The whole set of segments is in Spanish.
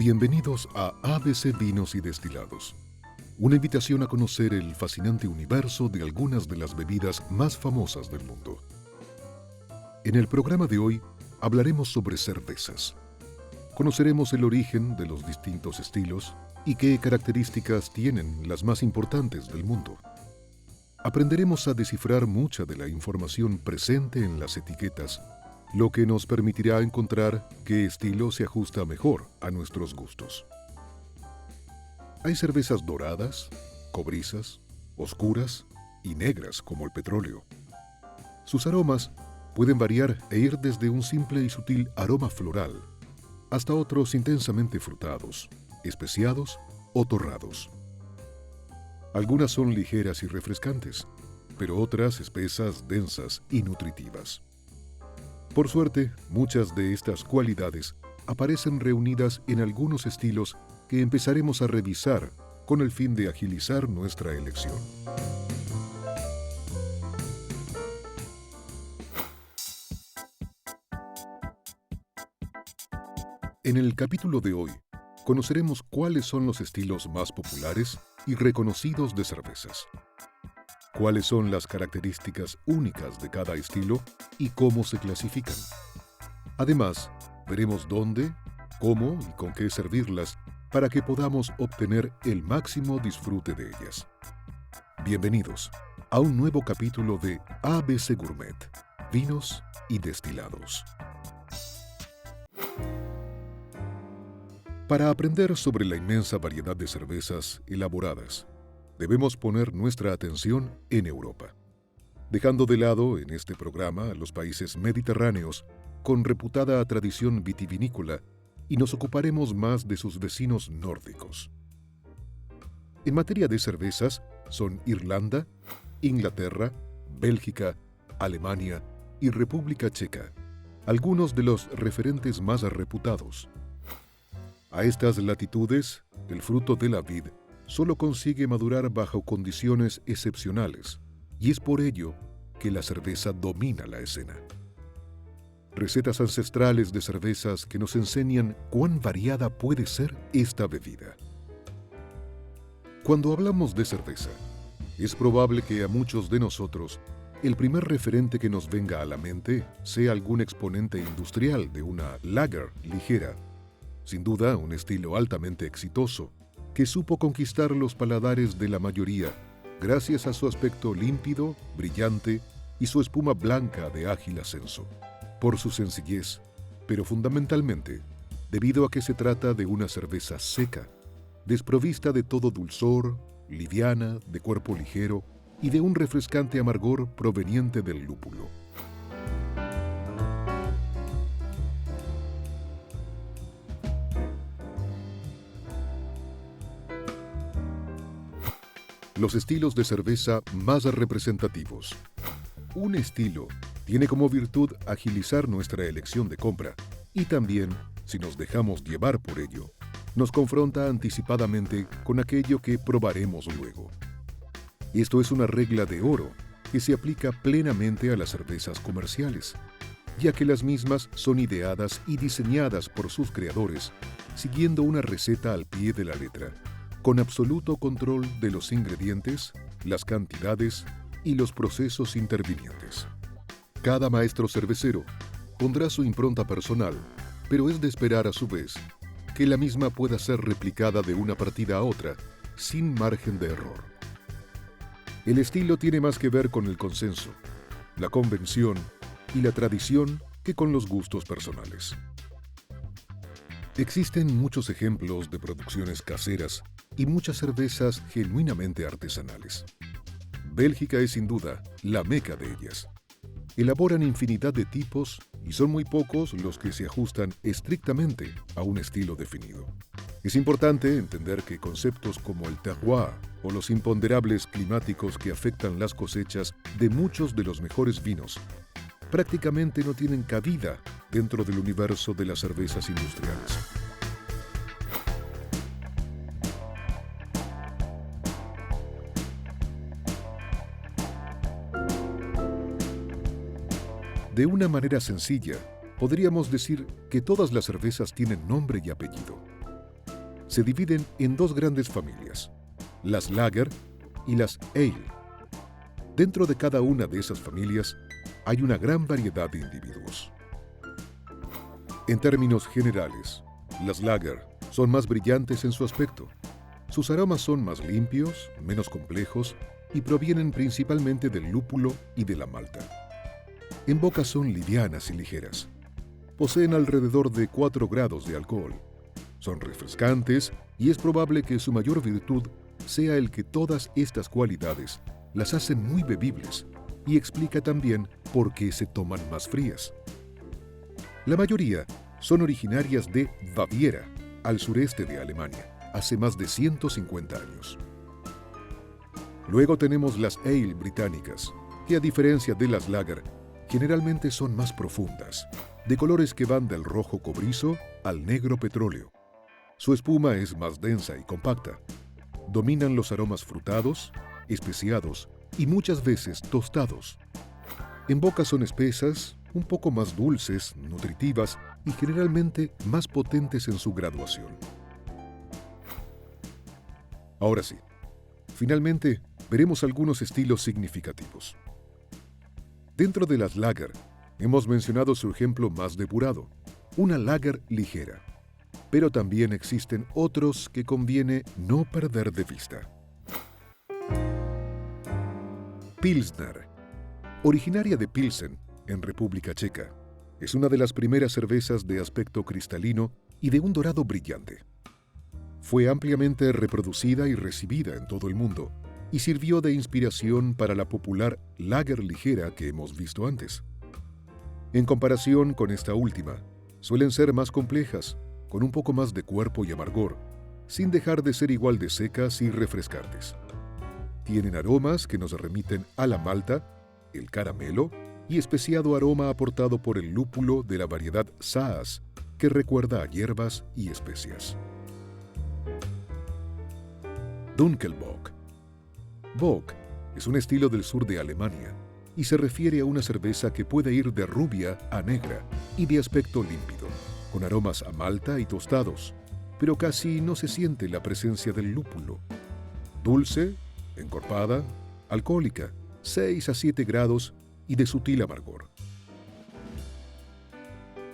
Bienvenidos a ABC Vinos y Destilados, una invitación a conocer el fascinante universo de algunas de las bebidas más famosas del mundo. En el programa de hoy hablaremos sobre cervezas. Conoceremos el origen de los distintos estilos y qué características tienen las más importantes del mundo. Aprenderemos a descifrar mucha de la información presente en las etiquetas, lo que nos permitirá encontrar qué estilo se ajusta mejor a nuestros gustos. Hay cervezas doradas, cobrizas, oscuras y negras como el petróleo. Sus aromas pueden variar e ir desde un simple y sutil aroma floral hasta otros intensamente frutados, especiados o torrados. Algunas son ligeras y refrescantes, pero otras espesas, densas y nutritivas. Por suerte, muchas de estas cualidades aparecen reunidas en algunos estilos que empezaremos a revisar con el fin de agilizar nuestra elección. En el capítulo de hoy, conoceremos cuáles son los estilos más populares y reconocidos de cervezas, cuáles son las características únicas de cada estilo y cómo se clasifican. Además, veremos dónde, cómo y con qué servirlas para que podamos obtener el máximo disfrute de ellas. Bienvenidos a un nuevo capítulo de ABC Gourmet, Vinos y Destilados. Para aprender sobre la inmensa variedad de cervezas elaboradas, debemos poner nuestra atención en Europa, dejando de lado en este programa a los países mediterráneos con reputada tradición vitivinícola, y nos ocuparemos más de sus vecinos nórdicos. En materia de cervezas son Irlanda, Inglaterra, Bélgica, Alemania y República Checa, algunos de los referentes más reputados. A estas latitudes, el fruto de la vid solo consigue madurar bajo condiciones excepcionales, y es por ello que la cerveza domina la escena. Recetas ancestrales de cervezas que nos enseñan cuán variada puede ser esta bebida. Cuando hablamos de cerveza, es probable que a muchos de nosotros el primer referente que nos venga a la mente sea algún exponente industrial de una lager ligera, sin duda un estilo altamente exitoso, que supo conquistar los paladares de la mayoría gracias a su aspecto límpido, brillante y su espuma blanca de ágil ascenso. Por su sencillez, pero fundamentalmente debido a que se trata de una cerveza seca, desprovista de todo dulzor, liviana, de cuerpo ligero y de un refrescante amargor proveniente del lúpulo. Los estilos de cerveza más representativos. Un estilo tiene como virtud agilizar nuestra elección de compra y también, si nos dejamos llevar por ello, nos confronta anticipadamente con aquello que probaremos luego. Esto es una regla de oro que se aplica plenamente a las cervezas comerciales, ya que las mismas son ideadas y diseñadas por sus creadores siguiendo una receta al pie de la letra, con absoluto control de los ingredientes, las cantidades y los procesos intervinientes. Cada maestro cervecero pondrá su impronta personal, pero es de esperar a su vez que la misma pueda ser replicada de una partida a otra, sin margen de error. El estilo tiene más que ver con el consenso, la convención y la tradición que con los gustos personales. Existen muchos ejemplos de producciones caseras y muchas cervezas genuinamente artesanales. Bélgica es sin duda la meca de ellas. Elaboran infinidad de tipos y son muy pocos los que se ajustan estrictamente a un estilo definido. Es importante entender que conceptos como el terroir o los imponderables climáticos que afectan las cosechas de muchos de los mejores vinos prácticamente no tienen cabida dentro del universo de las cervezas industriales. De una manera sencilla, podríamos decir que todas las cervezas tienen nombre y apellido. se dividen en dos grandes familias, las lager y las ale. Dentro de cada una de esas familias hay una gran variedad de individuos. En términos generales, las lager son más brillantes en su aspecto. Sus aromas son más limpios, menos complejos y provienen principalmente del lúpulo y de la malta. En boca son livianas y ligeras. Poseen alrededor de 4 grados de alcohol. Son refrescantes y es probable que su mayor virtud sea el que todas estas cualidades las hacen muy bebibles y explica también por qué se toman más frías. La mayoría son originarias de Baviera, al sureste de Alemania, hace más de 150 años. Luego tenemos las ale británicas, que a diferencia de las lager, generalmente son más profundas, de colores que van del rojo cobrizo al negro petróleo. Su espuma es más densa y compacta. Dominan los aromas frutados, especiados y muchas veces tostados. En boca son espesas, un poco más dulces, nutritivas y generalmente más potentes en su graduación. Ahora sí, finalmente veremos algunos estilos significativos. Dentro de las lager, hemos mencionado su ejemplo más depurado, una lager ligera. Pero también existen otros que conviene no perder de vista. Pilsner, originaria de Pilsen, en República Checa, es una de las primeras cervezas de aspecto cristalino y de un dorado brillante. Fue ampliamente reproducida y recibida en todo el mundo y sirvió de inspiración para la popular lager ligera que hemos visto antes. En comparación con esta última, suelen ser más complejas, con un poco más de cuerpo y amargor, sin dejar de ser igual de secas y refrescantes. Tienen aromas que nos remiten a la malta, el caramelo y especiado aroma aportado por el lúpulo de la variedad Saaz, que recuerda a hierbas y especias. Dunkelbock. Bock es un estilo del sur de Alemania y se refiere a una cerveza que puede ir de rubia a negra y de aspecto límpido, con aromas a malta y tostados, pero casi no se siente la presencia del lúpulo. Dulce, encorpada, alcohólica, 6 a 7 grados y de sutil amargor.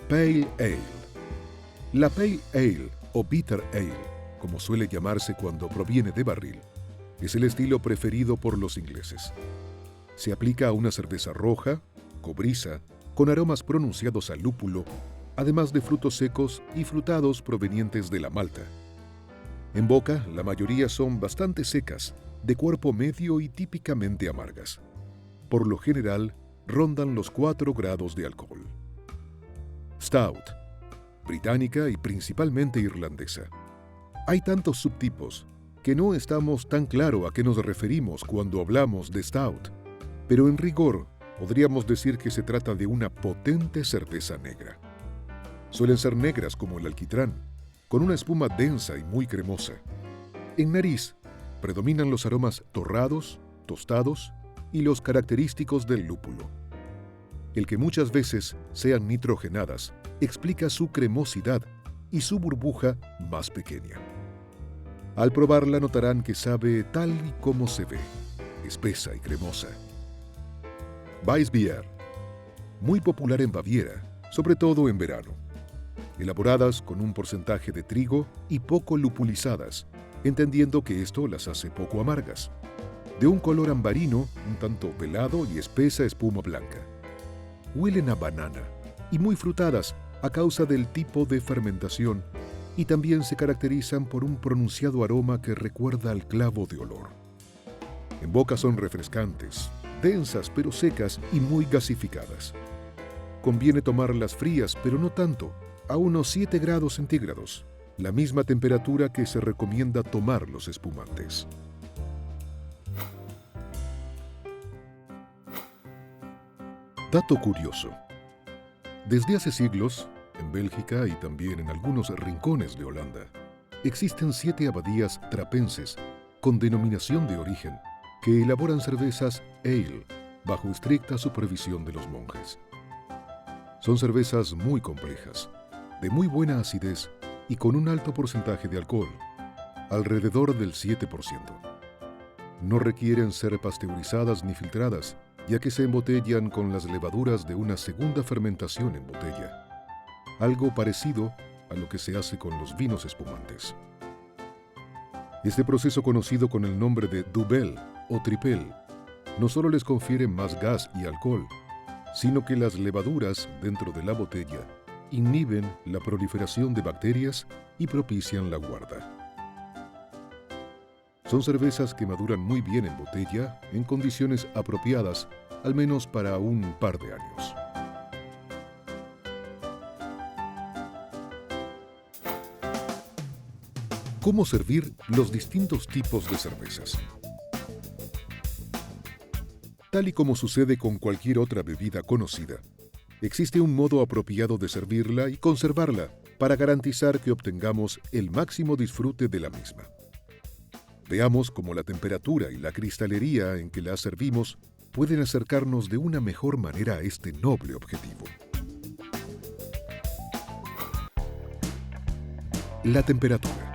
Pale Ale. La Pale Ale o Bitter Ale, como suele llamarse cuando proviene de barril, es el estilo preferido por los ingleses. Se aplica a una cerveza roja, cobriza, con aromas pronunciados al lúpulo, además de frutos secos y frutados provenientes de la malta. En boca, la mayoría son bastante secas, de cuerpo medio y típicamente amargas. Por lo general, rondan los 4 grados de alcohol. Stout, británica y principalmente irlandesa. Hay tantos subtipos que no estamos tan claro a qué nos referimos cuando hablamos de stout, pero en rigor podríamos decir que se trata de una potente cerveza negra. Suelen ser negras como el alquitrán, con una espuma densa y muy cremosa. En nariz, predominan los aromas torrados, tostados y los característicos del lúpulo. El que muchas veces sean nitrogenadas explica su cremosidad y su burbuja más pequeña. Al probarla notarán que sabe tal y como se ve, espesa y cremosa. Weissbier, muy popular en Baviera, sobre todo en verano. Elaboradas con un porcentaje de trigo y poco lupulizadas, entendiendo que esto las hace poco amargas. De un color ambarino, un tanto velado y espesa espuma blanca. Huelen a banana y muy frutadas a causa del tipo de fermentación y también se caracterizan por un pronunciado aroma que recuerda al clavo de olor. En boca son refrescantes, densas pero secas y muy gasificadas. Conviene tomarlas frías, pero no tanto, a unos 7 grados centígrados, la misma temperatura que se recomienda tomar los espumantes. Dato curioso. Desde hace siglos, en Bélgica y también en algunos rincones de Holanda, existen 7 abadías trapenses con denominación de origen que elaboran cervezas ale bajo estricta supervisión de los monjes. Son cervezas muy complejas, de muy buena acidez y con un alto porcentaje de alcohol, alrededor del 7%. No requieren ser pasteurizadas ni filtradas, ya que se embotellan con las levaduras de una segunda fermentación en botella, algo parecido a lo que se hace con los vinos espumantes. Este proceso, conocido con el nombre de Duvel o tripel, no solo les confiere más gas y alcohol, sino que las levaduras dentro de la botella inhiben la proliferación de bacterias y propician la guarda. Son cervezas que maduran muy bien en botella, en condiciones apropiadas, al menos para un par de años. ¿Cómo servir los distintos tipos de cervezas? Tal y como sucede con cualquier otra bebida conocida, existe un modo apropiado de servirla y conservarla para garantizar que obtengamos el máximo disfrute de la misma. Veamos cómo la temperatura y la cristalería en que la servimos pueden acercarnos de una mejor manera a este noble objetivo. La temperatura.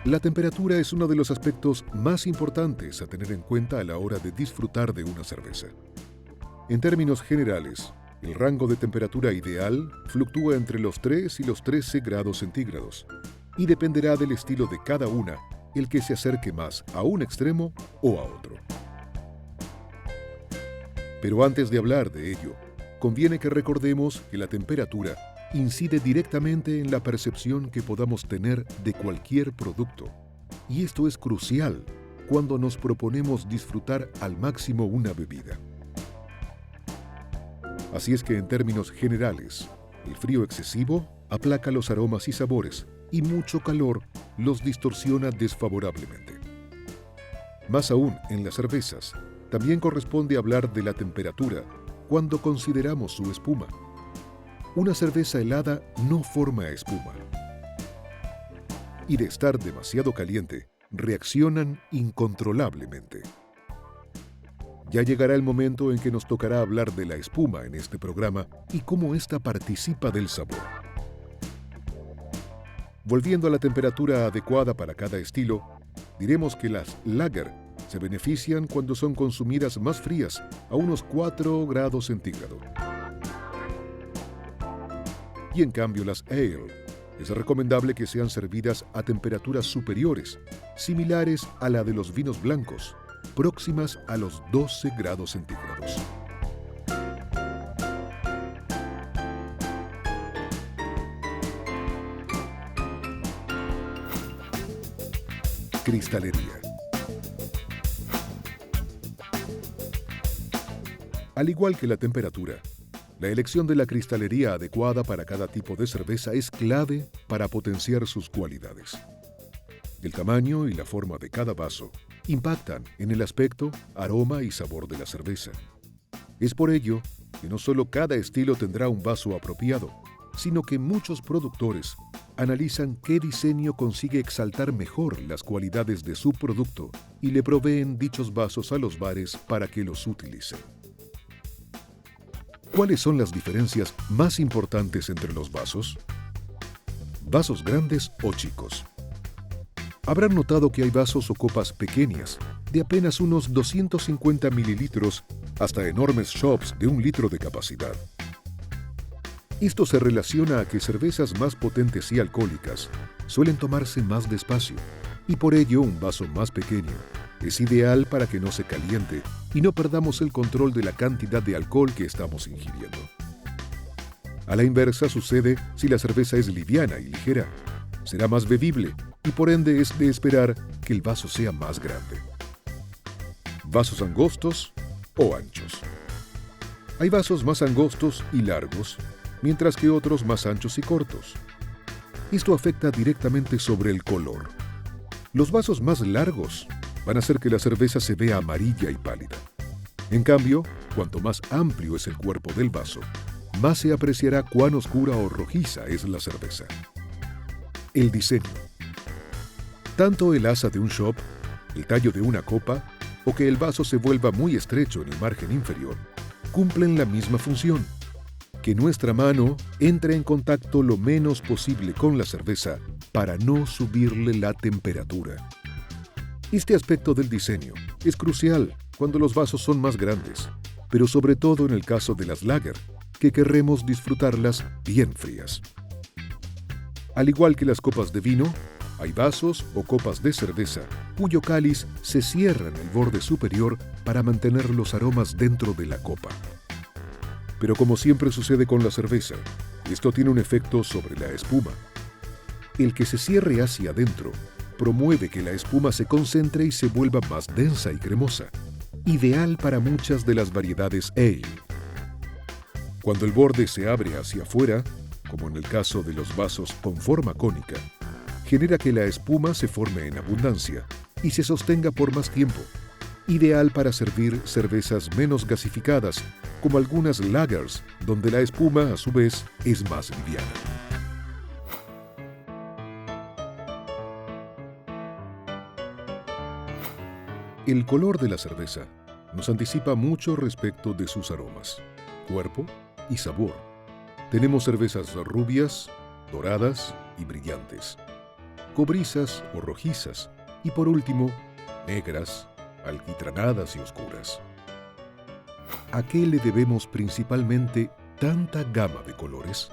La temperatura es uno de los aspectos más importantes a tener en cuenta a la hora de disfrutar de una cerveza. En términos generales, el rango de temperatura ideal fluctúa entre los 3 y los 13 grados centígrados y dependerá del estilo de cada una el que se acerque más a un extremo o a otro. Pero antes de hablar de ello, conviene que recordemos que la temperatura incide directamente en la percepción que podamos tener de cualquier producto, y esto es crucial cuando nos proponemos disfrutar al máximo una bebida. Así es que en términos generales, el frío excesivo aplaca los aromas y sabores y mucho calor los distorsiona desfavorablemente. Más aún, en las cervezas, también corresponde hablar de la temperatura cuando consideramos su espuma. Una cerveza helada no forma espuma. Y de estar demasiado caliente, reaccionan incontrolablemente. Ya llegará el momento en que nos tocará hablar de la espuma en este programa y cómo ésta participa del sabor. Volviendo a la temperatura adecuada para cada estilo, diremos que las lager se benefician cuando son consumidas más frías, a unos 4 grados centígrados. Y en cambio las ale es recomendable que sean servidas a temperaturas superiores, similares a la de los vinos blancos, próximas a los 12 grados centígrados. Cristalería. Al igual que la temperatura, la elección de la cristalería adecuada para cada tipo de cerveza es clave para potenciar sus cualidades. El tamaño y la forma de cada vaso impactan en el aspecto, aroma y sabor de la cerveza. Es por ello que no solo cada estilo tendrá un vaso apropiado, sino que muchos productores analizan qué diseño consigue exaltar mejor las cualidades de su producto y le proveen dichos vasos a los bares para que los utilicen. ¿Cuáles son las diferencias más importantes entre los vasos? ¿Vasos grandes o chicos? Habrán notado que hay vasos o copas pequeñas, de apenas unos 250 mililitros, hasta enormes shops de 1 litro de capacidad. Esto se relaciona a que cervezas más potentes y alcohólicas suelen tomarse más despacio, y por ello un vaso más pequeño es ideal para que no se caliente y no perdamos el control de la cantidad de alcohol que estamos ingiriendo. A la inversa sucede si la cerveza es liviana y ligera. Será más bebible y por ende es de esperar que el vaso sea más grande. ¿Vasos angostos o anchos? Hay vasos más angostos y largos, mientras que otros más anchos y cortos. Esto afecta directamente sobre el color. Los vasos más largos van a hacer que la cerveza se vea amarilla y pálida. En cambio, cuanto más amplio es el cuerpo del vaso, más se apreciará cuán oscura o rojiza es la cerveza. El diseño. Tanto el asa de un shop, el tallo de una copa o que el vaso se vuelva muy estrecho en el margen inferior, cumplen la misma función: que nuestra mano entre en contacto lo menos posible con la cerveza para no subirle la temperatura. Este aspecto del diseño es crucial cuando los vasos son más grandes, pero sobre todo en el caso de las lager, que querremos disfrutarlas bien frías. Al igual que las copas de vino, hay vasos o copas de cerveza cuyo cáliz se cierra en el borde superior para mantener los aromas dentro de la copa. Pero como siempre sucede con la cerveza, esto tiene un efecto sobre la espuma. El que se cierre hacia adentro promueve que la espuma se concentre y se vuelva más densa y cremosa, ideal para muchas de las variedades ale. Cuando el borde se abre hacia afuera, como en el caso de los vasos con forma cónica, genera que la espuma se forme en abundancia y se sostenga por más tiempo, ideal para servir cervezas menos gasificadas, como algunas lagers, donde la espuma, a su vez, es más liviana. El color de la cerveza nos anticipa mucho respecto de sus aromas, cuerpo y sabor. Tenemos cervezas rubias, doradas y brillantes, cobrizas o rojizas, y por último, negras, alquitranadas y oscuras. ¿A qué le debemos principalmente tanta gama de colores?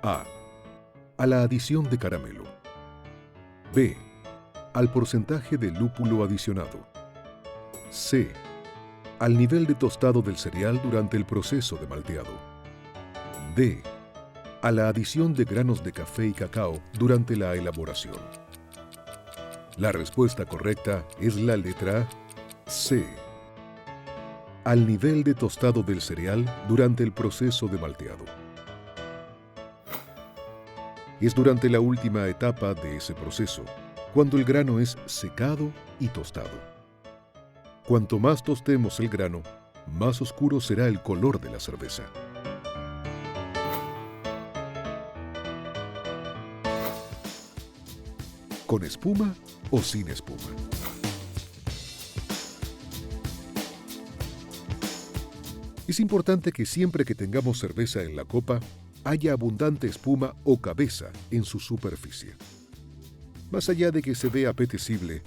A. A la adición de caramelo. B. Al porcentaje de lúpulo adicionado. C. Al nivel de tostado del cereal durante el proceso de malteado. D. A la adición de granos de café y cacao durante la elaboración. La respuesta correcta es la letra C. Al nivel de tostado del cereal durante el proceso de malteado. Es durante la última etapa de ese proceso, cuando el grano es secado y tostado. Cuanto más tostemos el grano, más oscuro será el color de la cerveza. ¿Con espuma o sin espuma? Es importante que siempre que tengamos cerveza en la copa, haya abundante espuma o cabeza en su superficie. Más allá de que se vea apetecible,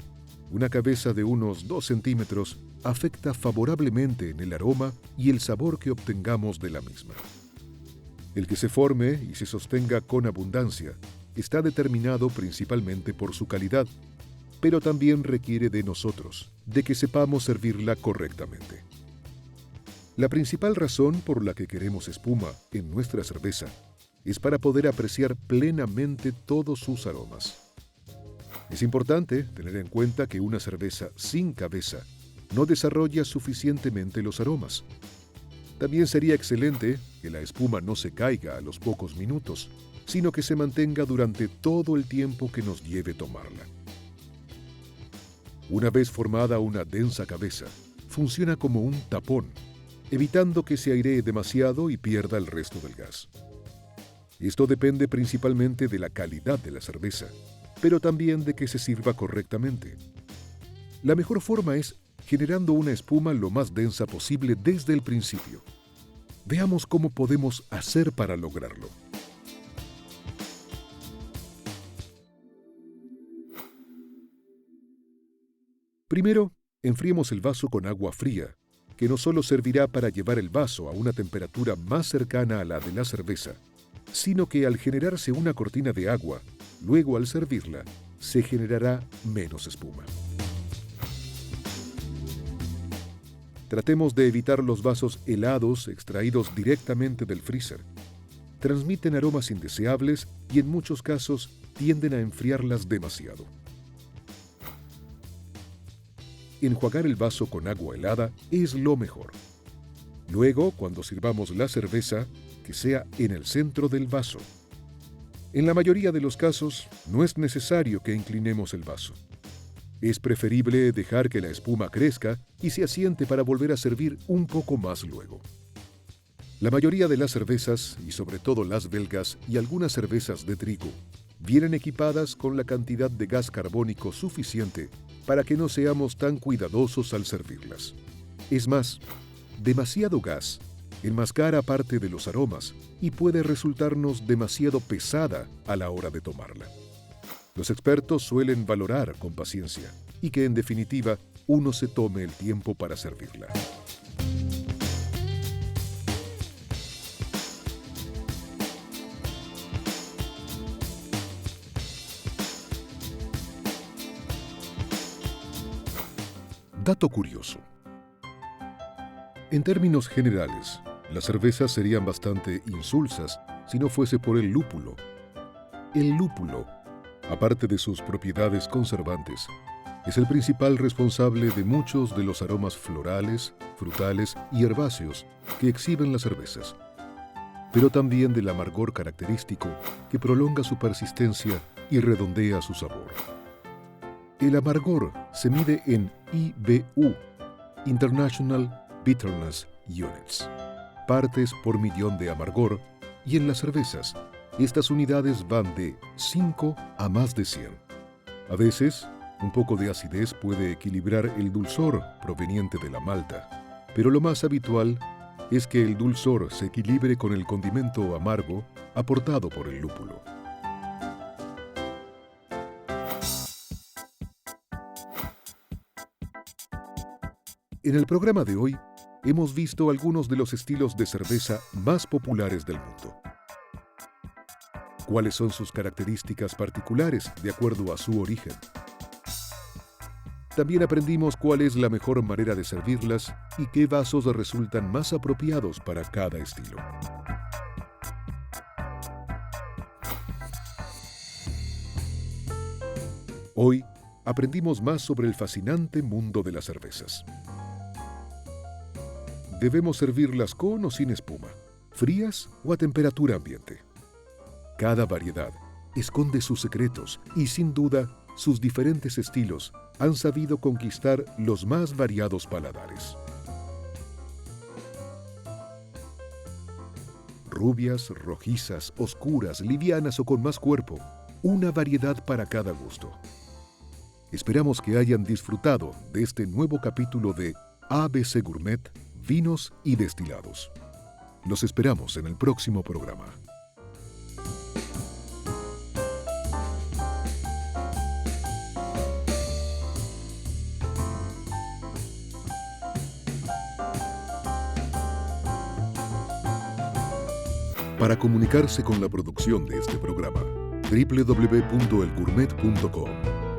una cabeza de unos 2 centímetros afecta favorablemente en el aroma y el sabor que obtengamos de la misma. El que se forme y se sostenga con abundancia está determinado principalmente por su calidad, pero también requiere de nosotros, de que sepamos servirla correctamente. La principal razón por la que queremos espuma en nuestra cerveza es para poder apreciar plenamente todos sus aromas. Es importante tener en cuenta que una cerveza sin cabeza no desarrolla suficientemente los aromas. También sería excelente que la espuma no se caiga a los pocos minutos, sino que se mantenga durante todo el tiempo que nos lleve tomarla. Una vez formada una densa cabeza, funciona como un tapón, evitando que se airee demasiado y pierda el resto del gas. Esto depende principalmente de la calidad de la cerveza, pero también de que se sirva correctamente. La mejor forma es generando una espuma lo más densa posible desde el principio. Veamos cómo podemos hacer para lograrlo. Primero, enfriemos el vaso con agua fría, que no solo servirá para llevar el vaso a una temperatura más cercana a la de la cerveza, sino que al generarse una cortina de agua, luego al servirla, se generará menos espuma. Tratemos de evitar los vasos helados extraídos directamente del freezer. Transmiten aromas indeseables y en muchos casos tienden a enfriarlas demasiado. Enjuagar el vaso con agua helada es lo mejor. Luego, cuando sirvamos la cerveza, que sea en el centro del vaso. En la mayoría de los casos, no es necesario que inclinemos el vaso. Es preferible dejar que la espuma crezca y se asiente para volver a servir un poco más luego. La mayoría de las cervezas, y sobre todo las belgas y algunas cervezas de trigo, vienen equipadas con la cantidad de gas carbónico suficiente para que no seamos tan cuidadosos al servirlas. Es más, demasiado gas enmascara parte de los aromas y puede resultarnos demasiado pesada a la hora de tomarla. Los expertos suelen valorar con paciencia y que en definitiva uno se tome el tiempo para servirla. Dato curioso. En términos generales, las cervezas serían bastante insulsas si no fuese por el lúpulo. El lúpulo, aparte de sus propiedades conservantes, es el principal responsable de muchos de los aromas florales, frutales y herbáceos que exhiben las cervezas, pero también del amargor característico que prolonga su persistencia y redondea su sabor. El amargor se mide en IBU, International Bitterness Units, partes por millón de amargor, y en las cervezas, estas unidades van de 5 a más de 100. A veces, un poco de acidez puede equilibrar el dulzor proveniente de la malta, pero lo más habitual es que el dulzor se equilibre con el condimento amargo aportado por el lúpulo. En el programa de hoy, hemos visto algunos de los estilos de cerveza más populares del mundo. ¿Cuáles son sus características particulares de acuerdo a su origen? También aprendimos cuál es la mejor manera de servirlas y qué vasos resultan más apropiados para cada estilo. Hoy aprendimos más sobre el fascinante mundo de las cervezas. Debemos servirlas con o sin espuma, frías o a temperatura ambiente. Cada variedad esconde sus secretos y, sin duda, sus diferentes estilos han sabido conquistar los más variados paladares. Rubias, rojizas, oscuras, livianas o con más cuerpo, una variedad para cada gusto. Esperamos que hayan disfrutado de este nuevo capítulo de ABC Gourmet, Vinos y Destilados. Los esperamos en el próximo programa. Para comunicarse con la producción de este programa, www.elgourmet.com